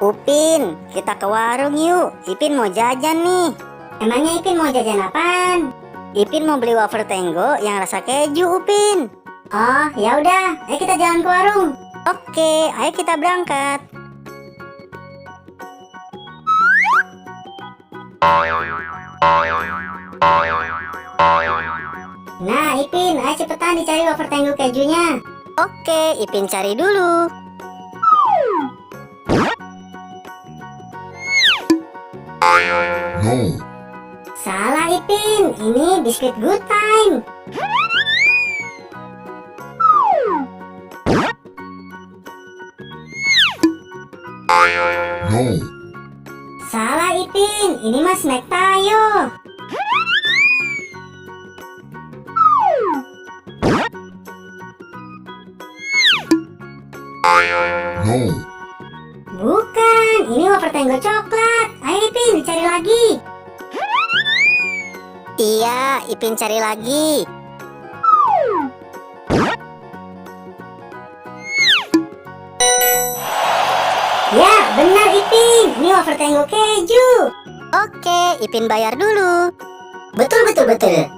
Upin, kita ke warung yuk. Ipin mau jajan nih. Emangnya Ipin mau jajan apaan? Ipin mau beli wafer Tenggo yang rasa keju, Upin. Oh, ya udah, ayo kita jalan ke warung. Oke, ayo kita berangkat. Nah, Ipin, ayo cepetan dicari wafer Tenggo kejunya. Oke, Ipin cari dulu. No. Salah Ipin, ini biskuit Good Time. No. Salah Ipin, ini mah snack Tayo. No. Bukan, ini wafer Tenggo coklat. Ayo Ipin, cari lagi. Iya, Ipin cari lagi. Ya, benar Ipin, ini wafer Tenggo keju. Oke, Ipin bayar dulu. Betul.